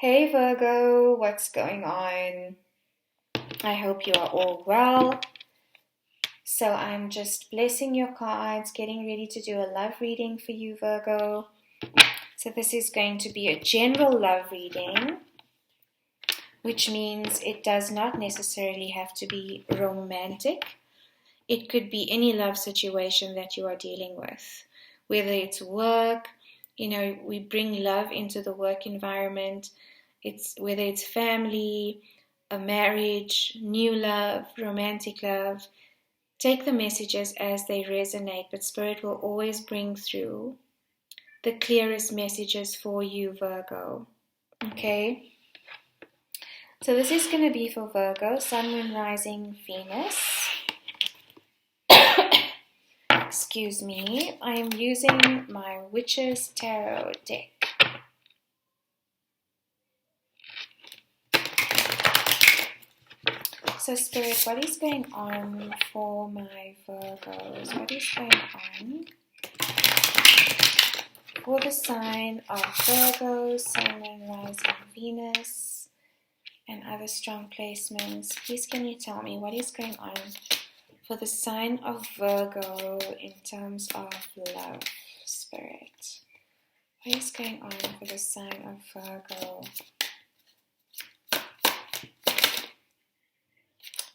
Hey Virgo, what's going on? I hope you are all well. So I'm just blessing your cards, getting ready to do a love reading for you, Virgo. So this is going to be a general love reading, which means it does not necessarily have to be romantic. It could be any love situation that you are dealing with, whether it's work, we bring love into the work environment. Whether it's family, a marriage, new love, romantic love. Take the messages as they resonate, but Spirit will always bring through the clearest messages for you, Virgo. Okay? So this is going to be for Virgo, Sun, Moon, Rising, Venus. Excuse me. I am using my Witch's Tarot deck. So Spirit, what is going on for my Virgos? What is going on for the sign of Virgo, Sun, Moon, Rising, Venus, and other strong placements? Please can you tell me what is going on for the sign of Virgo in terms of love, Spirit? What is going on for the sign of Virgo?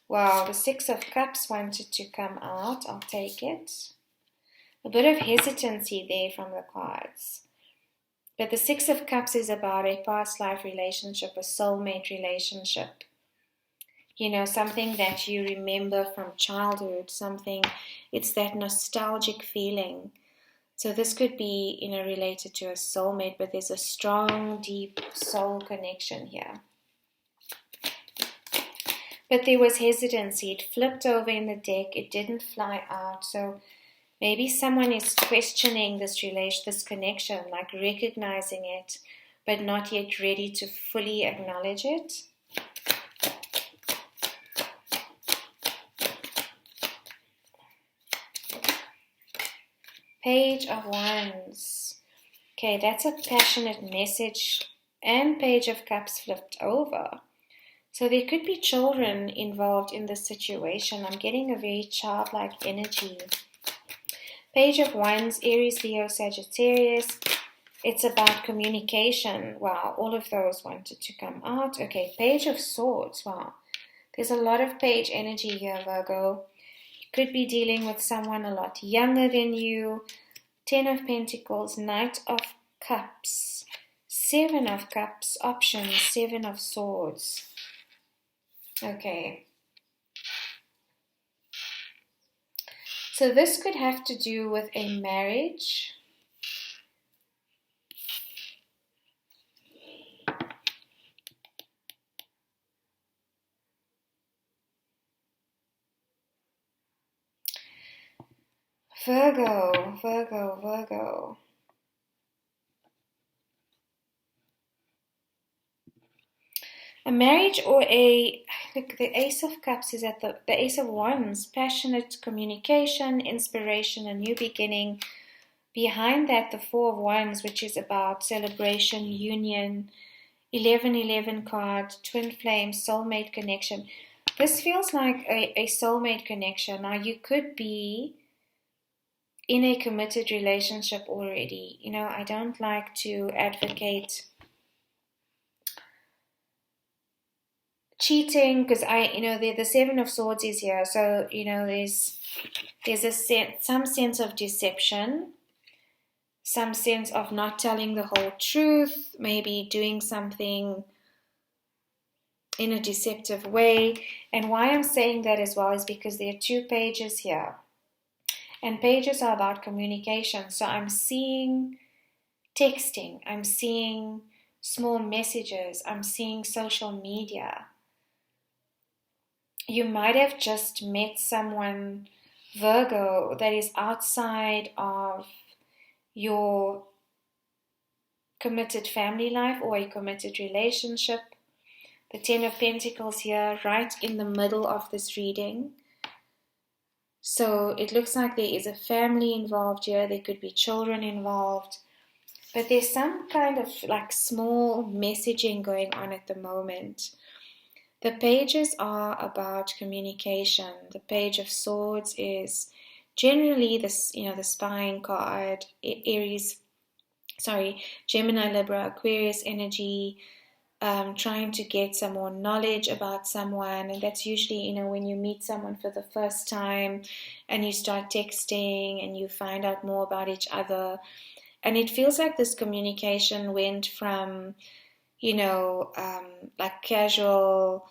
Wow, the Six of Cups wanted to come out. I'll take it. A bit of hesitancy there from the cards. But the Six of Cups is about a past life relationship, a soulmate relationship. Something that you remember from childhood, it's that nostalgic feeling. So this could be, related to a soulmate, but there's a strong, deep soul connection here. But there was hesitancy. It flipped over in the deck. It didn't fly out. So maybe someone is questioning this connection, like recognizing it, but not yet ready to fully acknowledge it. Page of Wands. Okay, that's a passionate message. And Page of Cups flipped over. So there could be children involved in this situation. I'm getting a very childlike energy. Page of Wands, Aries, Leo, Sagittarius. It's about communication. Wow, all of those wanted to come out. Okay, Page of Swords. Wow, there's a lot of page energy here, Virgo. You could be dealing with someone a lot younger than you. Ten of Pentacles, Knight of Cups, Seven of Cups, options, Seven of Swords. Okay. So this could have to do with a marriage. Virgo. A marriage or look, the Ace of Cups is at the Ace of Wands, passionate communication, inspiration, a new beginning. Behind that, the Four of Wands, which is about celebration, union, 1111 card, twin flame, soulmate connection. This feels like a soulmate connection. Now, you could be in a committed relationship already. I don't like to advocate cheating, because the Seven of Swords is here, so there's some sense of deception, some sense of not telling the whole truth, maybe doing something in a deceptive way. And why I'm saying that as well is because there are two pages here, and pages are about communication. So I'm seeing texting, I'm seeing small messages, I'm seeing social media. You might have just met someone, Virgo, that is outside of your committed family life or a committed relationship. The Ten of Pentacles here, right in the middle of this reading. So it looks like there is a family involved here. There could be children involved. But there's some kind of like small messaging going on at the moment. The pages are about communication. The Page of Swords is generally this, the spine card, Gemini, Libra, Aquarius energy, trying to get some more knowledge about someone. And that's usually, when you meet someone for the first time and you start texting and you find out more about each other. And it feels like this communication went from, like casual,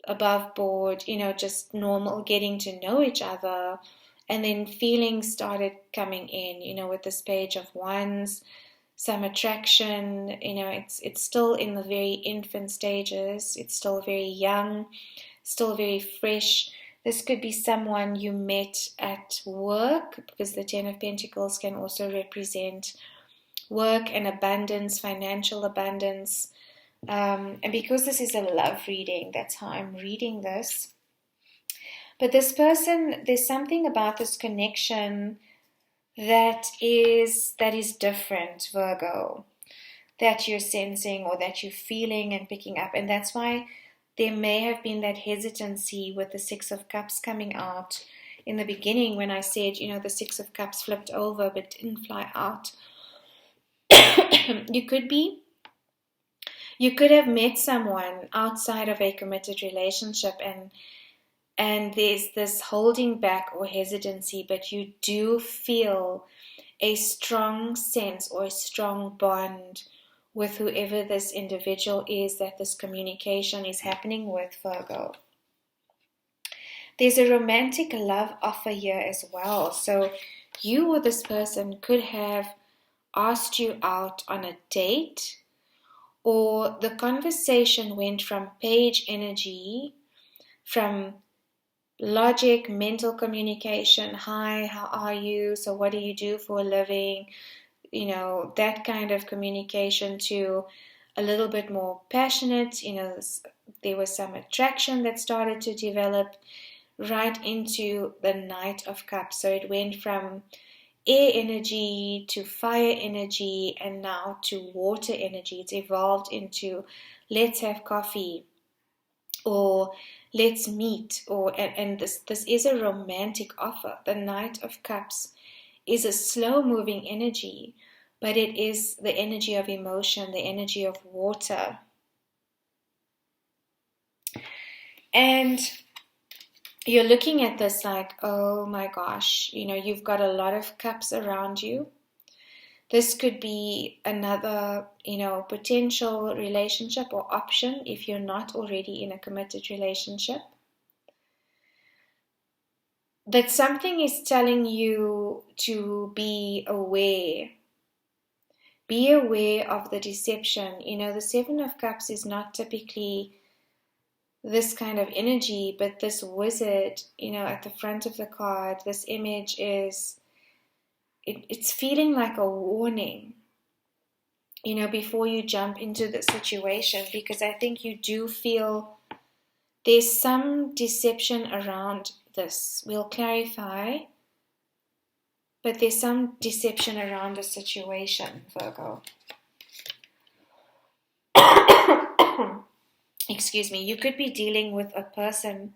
above board, just normal getting to know each other. And then feelings started coming in, with this Page of Wands, some attraction, it's still in the very infant stages. It's still very young, still very fresh. This could be someone you met at work, because the Ten of Pentacles can also represent work and abundance, financial abundance. And because this is a love reading, that's how I'm reading this. But this person, there's something about this connection that is different, Virgo, that you're sensing or that you're feeling and picking up. And that's why there may have been that hesitancy with the Six of Cups coming out in the beginning, when I said, the Six of Cups flipped over but didn't fly out. You could have met someone outside of a committed relationship, and there's this holding back or hesitancy, but you do feel a strong sense or a strong bond with whoever this individual is that this communication is happening with, Virgo. There's a romantic love offer here as well. So you or this person could have asked you out on a date, or the conversation went from page energy, from logic, mental communication, hi, how are you, so what do you do for a living, that kind of communication, to a little bit more passionate, there was some attraction that started to develop, right into the Knight of Cups. So it went from air energy to fire energy, and now to water energy. It's evolved into let's have coffee, or let's meet, and this is a romantic offer. The Knight of Cups is a slow moving energy, but it is the energy of emotion, the energy of water. And you're looking at this like, oh my gosh, you've got a lot of cups around you. This could be another, potential relationship or option if you're not already in a committed relationship. But something is telling you to be aware. Be aware of the deception. The Seven of Cups is not typically this kind of energy, but this wizard, at the front of the card, this image is, it's feeling like a warning, before you jump into the situation, because I think you do feel there's some deception around this. We'll clarify, but there's some deception around the situation, Virgo. Excuse me. You could be dealing with a person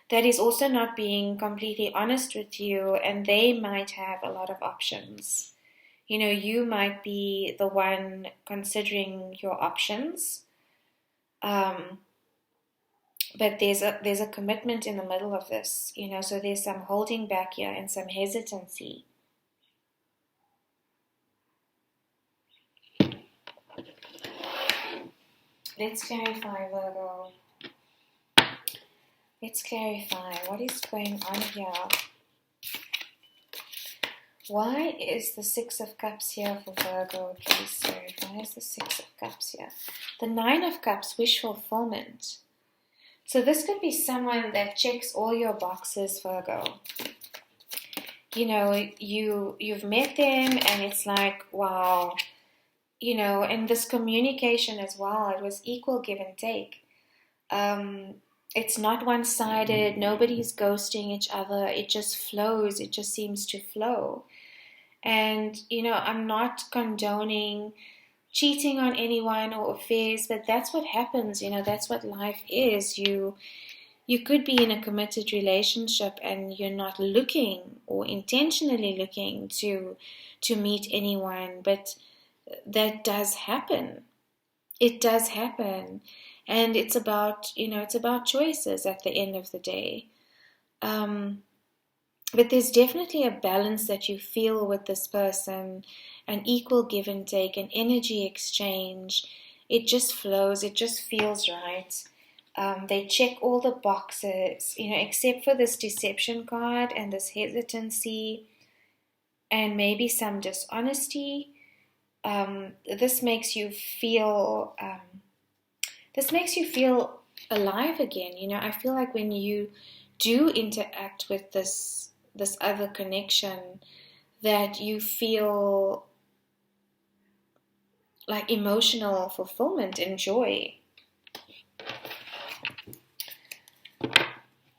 that is also not being completely honest with you, and they might have a lot of options. You might be the one considering your options, but there's a commitment in the middle of this, so there's some holding back here and some hesitancy. Let's clarify, Virgo. Let's clarify what is going on here. Why is the Six of Cups here for Virgo, please, sir? Why is the Six of Cups here? The Nine of Cups, wish fulfillment. So this could be someone that checks all your boxes, Virgo. You've met them and it's like, wow. And this communication as well, it was equal give and take. It's not one-sided. Nobody's ghosting each other. It just flows. It just seems to flow. And, I'm not condoning cheating on anyone or affairs, but that's what happens. That's what life is. You could be in a committed relationship and you're not looking or intentionally looking to meet anyone, but that does happen. It does happen. And it's about, it's about choices at the end of the day. But there's definitely a balance that you feel with this person, an equal give and take, an energy exchange. It just flows, it just feels right. They check all the boxes, except for this deception card and this hesitancy and maybe some dishonesty. This makes you feel alive again. I feel like when you do interact with this other connection, that you feel like emotional fulfillment and joy.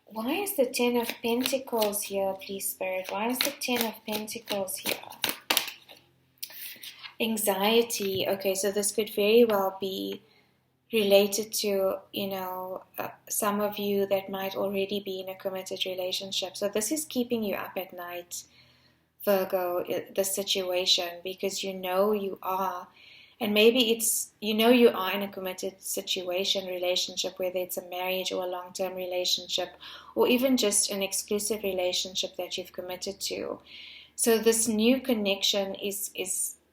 Why is the Ten of Pentacles here, please, Spirit? Why is the Ten of Pentacles here? Anxiety. Okay, so this could very well be related to, some of you that might already be in a committed relationship. So this is keeping you up at night, Virgo, the situation, because you are. And maybe it's, you are in a committed relationship, whether it's a marriage or a long-term relationship, or even just an exclusive relationship that you've committed to. So this new connection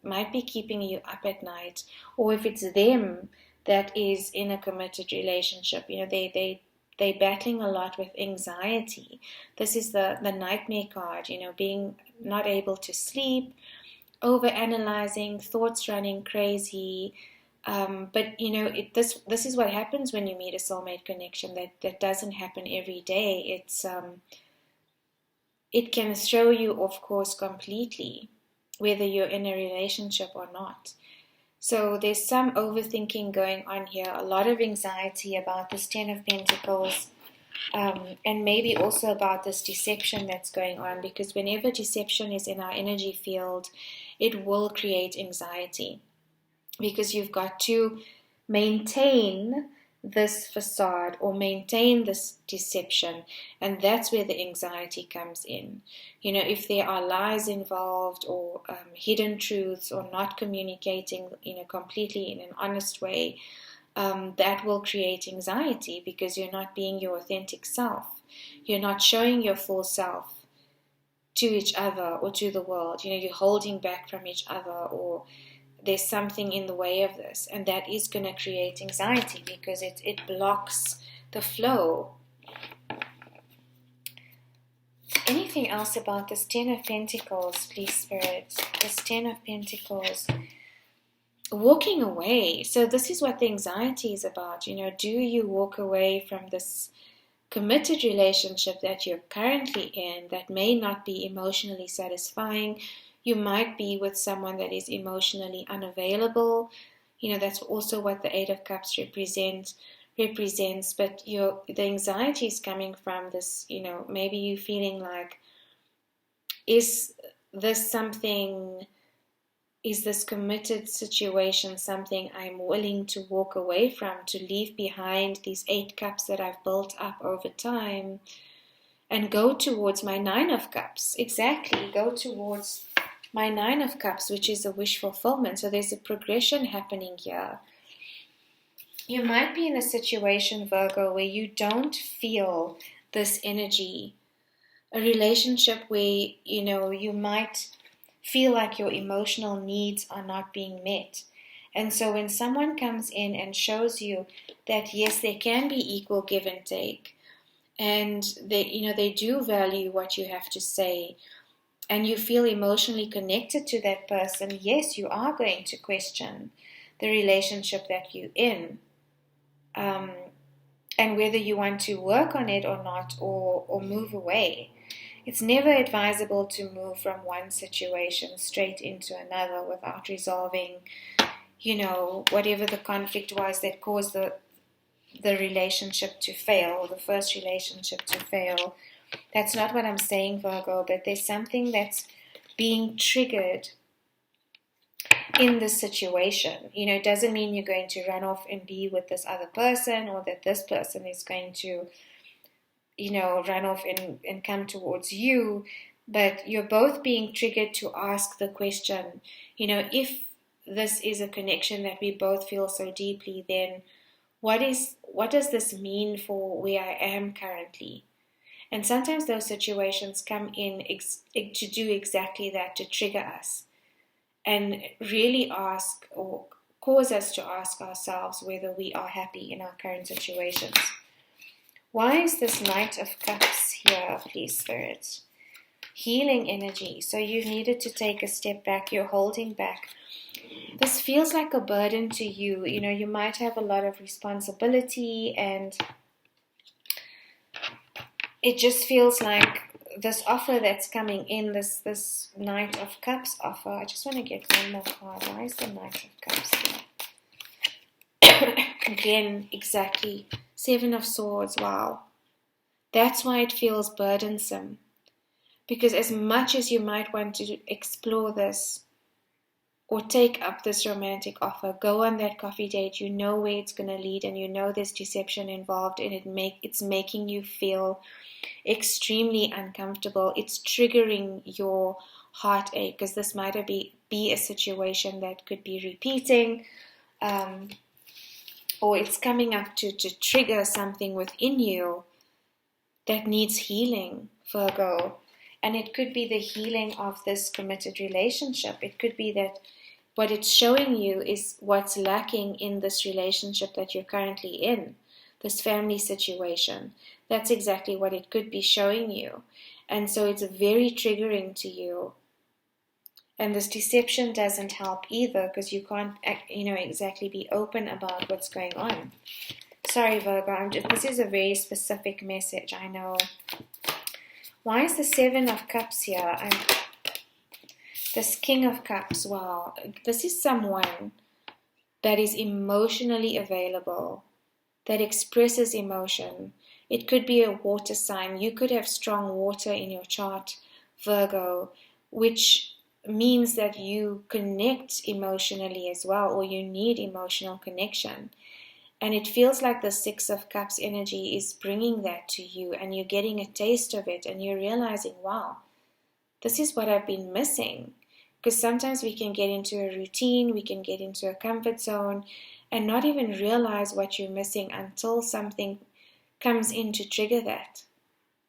might be keeping you up at night. Or if it's them that is in a committed relationship, they're battling a lot with anxiety. This is the nightmare card, being not able to sleep, over-analyzing, thoughts running crazy. But, this is what happens when you meet a soulmate connection. That doesn't happen every day. It can throw you off course completely, whether you're in a relationship or not. So there's some overthinking going on here, a lot of anxiety about this Ten of Pentacles, and maybe also about this deception that's going on, because whenever deception is in our energy field, it will create anxiety, because you've got to maintain this facade or maintain this deception, and that's where the anxiety comes in. If there are lies involved or hidden truths, or not communicating completely in an honest way, that will create anxiety, because you're not being your authentic self. You're not showing your full self to each other or to the world. You're holding back from each other, or there's something in the way of this, and that is going to create anxiety, because it blocks the flow. Anything else about this Ten of Pentacles, please, Spirit? This Ten of Pentacles. Walking away. So this is what the anxiety is about. Do you walk away from this committed relationship that you're currently in that may not be emotionally satisfying? You might be with someone that is emotionally unavailable. That's also what the Eight of Cups represents. But the anxiety is coming from this, maybe you feeling like, is this committed situation something I'm willing to walk away from, to leave behind these 8 cups that I've built up over time, and go towards my 9 of cups? Exactly, go towards my 9 of cups, which is a wish fulfillment. So there's a progression happening here. You might be in a situation, Virgo, where you don't feel this energy. A relationship where, you might feel like your emotional needs are not being met. And so when someone comes in and shows you that, yes, there can be equal give and take, and they do value what you have to say, and you feel emotionally connected to that person, yes, you are going to question the relationship that you're in, and whether you want to work on it or not, or move away. It's never advisable to move from one situation straight into another without resolving, whatever the conflict was that caused the relationship to fail, or the first relationship to fail. That's not what I'm saying, Virgo, but there's something that's being triggered in this situation. You know, it doesn't mean you're going to run off and be with this other person, or that this person is going to, you know, run off and come towards you. But you're both being triggered to ask the question, you know, if this is a connection that we both feel so deeply, then what does this mean for where I am currently? And sometimes those situations come in to do exactly that, to trigger us and really ask, or cause us to ask ourselves whether we are happy in our current situations. Why is this Knight of Cups here, please, Spirit? Healing energy. So you needed to take a step back. You're holding back. This feels like a burden to you. You know, you might have a lot of responsibility, and it just feels like this offer that's coming in, this Knight of Cups offer. I just want to get one more card. Why is the Knight of Cups here? Again, exactly. Seven of Swords. Wow. That's why it feels burdensome. Because as much as you might want to explore this, or take up this romantic offer, go on that coffee date, you know where it's going to lead, and you know there's deception involved, and it's making you feel extremely uncomfortable. It's triggering your heartache, because this might be a situation that could be repeating, or it's coming up to trigger something within you that needs healing, Virgo. And it could be the healing of this committed relationship. It could be that what it's showing you is what's lacking in this relationship that you're currently in, this family situation. That's exactly what it could be showing you. And so it's very triggering to you. And this deception doesn't help either, because you can't, you know, exactly be open about what's going on. Sorry, Virgo, this is a very specific message, I know. Why is the Seven of Cups here? This King of Cups, wow. This is someone that is emotionally available, that expresses emotion. It could be a water sign. You could have strong water in your chart, Virgo, which means that you connect emotionally as well, or you need emotional connection. And it feels like the Six of Cups energy is bringing that to you, and you're getting a taste of it, and you're realizing, wow, this is what I've been missing. Because sometimes we can get into a routine, we can get into a comfort zone, and not even realize what you're missing until something comes in to trigger that.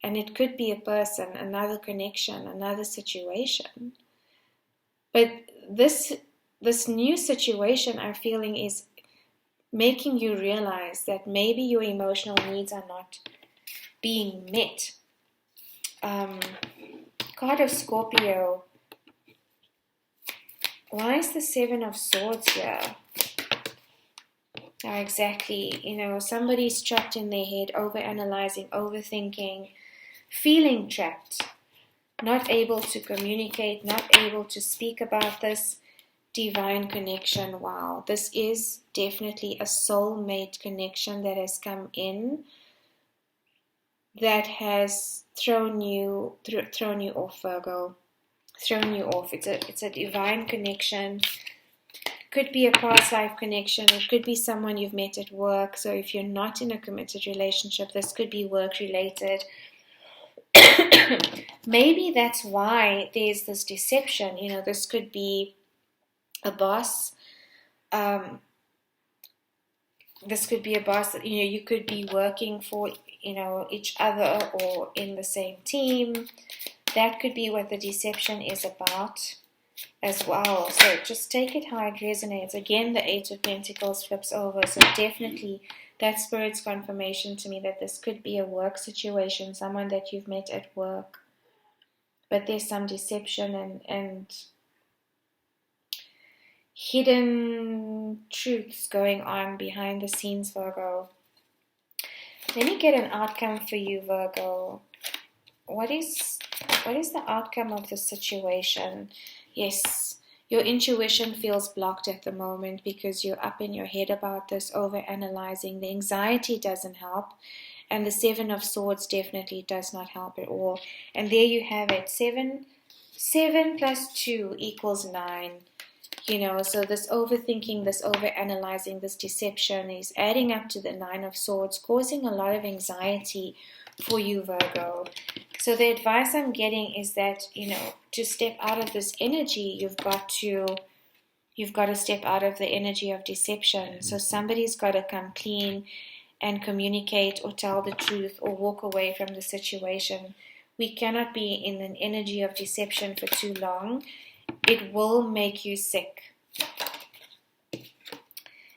And it could be a person, another connection, another situation. But this new situation I'm feeling is making you realize that maybe your emotional needs are not being met. Card of Scorpio. Why is the Seven of Swords here? Oh, exactly. You know, somebody's trapped in their head, overanalyzing, overthinking, feeling trapped, not able to communicate, not able to speak about this divine connection. Wow, this is definitely a soulmate connection that has come in, that has thrown you off, Virgo. Thrown you off. It's a divine connection. Could be a past life connection. It could be someone you've met at work. So if you're not in a committed relationship, this could be work related. Maybe that's why there's this deception. You know, this could be a boss. This could be a boss that, you know, you could be working for, you know, each other or in the same team. That could be what the deception is about as well. So just take it how it resonates. Again, the Eight of Pentacles flips over. So definitely that Spirit's confirmation to me that this could be a work situation, someone that you've met at work. But there's some deception and hidden truths going on behind the scenes, Virgo. Let me get an outcome for you, Virgo. What is the outcome of the situation? Yes, your intuition feels blocked at the moment because you're up in your head about this, over-analyzing. The anxiety doesn't help. And the Seven of Swords definitely does not help at all. And there you have it. 7 plus 2 equals 9. So this overthinking, this overanalyzing, this deception is adding up to the 9 of Swords, causing a lot of anxiety for you, Virgo. So the advice I'm getting is that, to step out of this energy, you've got to step out of the energy of deception. So somebody's got to come clean and communicate or tell the truth or walk away from the situation. We cannot be in an energy of deception for too long. It will make you sick.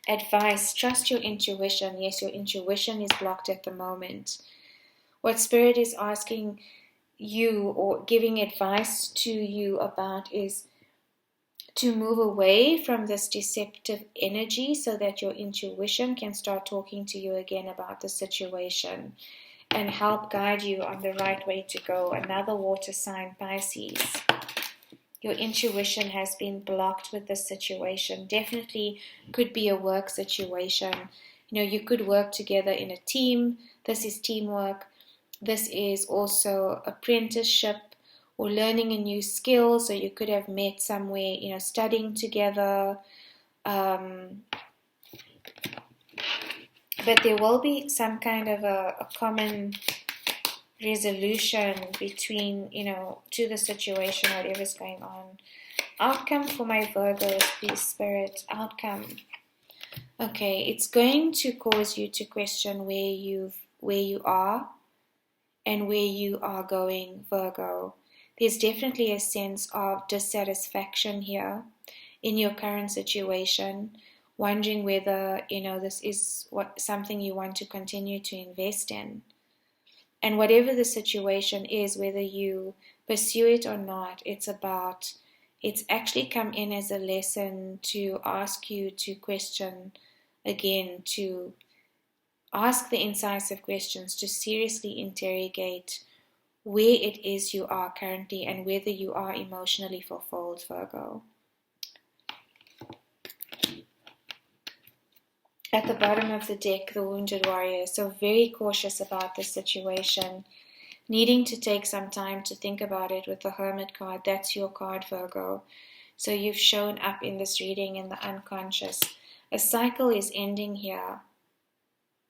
Advice, trust your intuition. Yes, your intuition is blocked at the moment. What Spirit is asking you or giving advice to you about is to move away from this deceptive energy so that your intuition can start talking to you again about the situation and help guide you on the right way to go. Another water sign, Pisces. Your intuition has been blocked with this situation. Definitely could be a work situation. You could work together in a team. This is teamwork. This is also apprenticeship or learning a new skill. So you could have met somewhere, studying together. But there will be some kind of a common resolution between, to the situation, whatever's going on. Outcome for my Virgos, please, Spirit. Outcome. Okay, it's going to cause you to question where you are and where you are going, Virgo. There's definitely a sense of dissatisfaction here in your current situation, wondering whether, this is something you want to continue to invest in. And whatever the situation is, whether you pursue it or not, it's actually come in as a lesson to ask you to question again, to ask the incisive questions, to seriously interrogate where it is you are currently and whether you are emotionally fulfilled, Virgo. At the bottom of the deck, the Wounded Warrior. So very cautious about this situation. Needing to take some time to think about it with the Hermit card. That's your card, Virgo. So you've shown up in this reading in the unconscious. A cycle is ending here.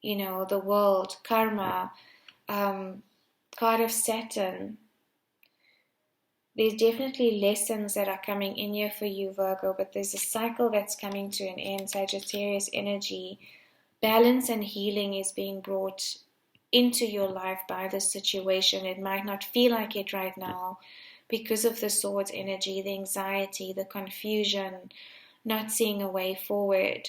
The world, karma, card of Saturn. There's definitely lessons that are coming in here for you, Virgo, but there's a cycle that's coming to an end. Sagittarius energy, balance and healing is being brought into your life by this situation. It might not feel like it right now because of the Swords energy, the anxiety, the confusion, not seeing a way forward.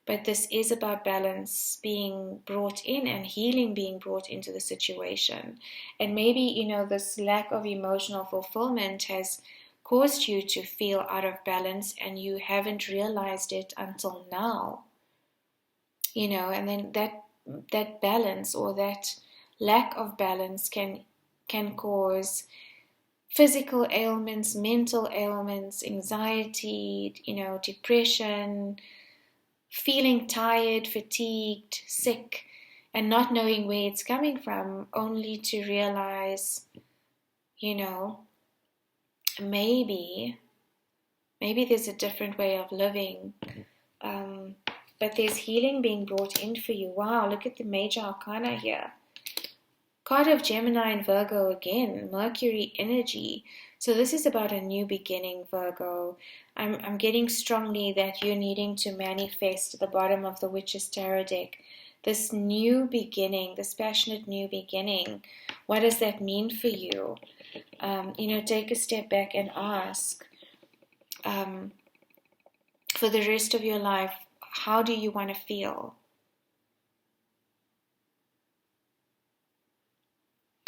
But this is about balance being brought in and healing being brought into the situation. And maybe, this lack of emotional fulfillment has caused you to feel out of balance and you haven't realized it until now. And then that balance or that lack of balance can cause physical ailments, mental ailments, anxiety, depression, feeling tired, fatigued, sick, and not knowing where it's coming from, only to realize, maybe there's a different way of living. But there's healing being brought in for you. Wow, look at the major arcana here. Card of Gemini and Virgo again, Mercury energy. So this is about a new beginning, Virgo. I'm getting strongly that you're needing to manifest the bottom of the Witch's Tarot deck. This new beginning, this passionate new beginning. What does that mean for you? Take a step back and ask, for the rest of your life, how do you want to feel?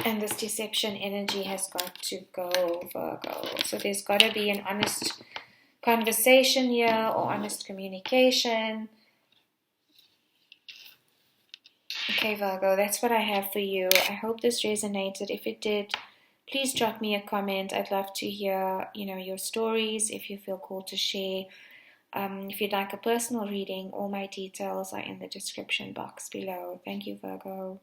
And this deception energy has got to go, Virgo. So there's got to be an honest conversation here or honest communication. Okay, Virgo, that's what I have for you. I hope this resonated. If it did, please drop me a comment. I'd love to hear, your stories if you feel called to share. If you'd like a personal reading, all my details are in the description box below. Thank you, Virgo.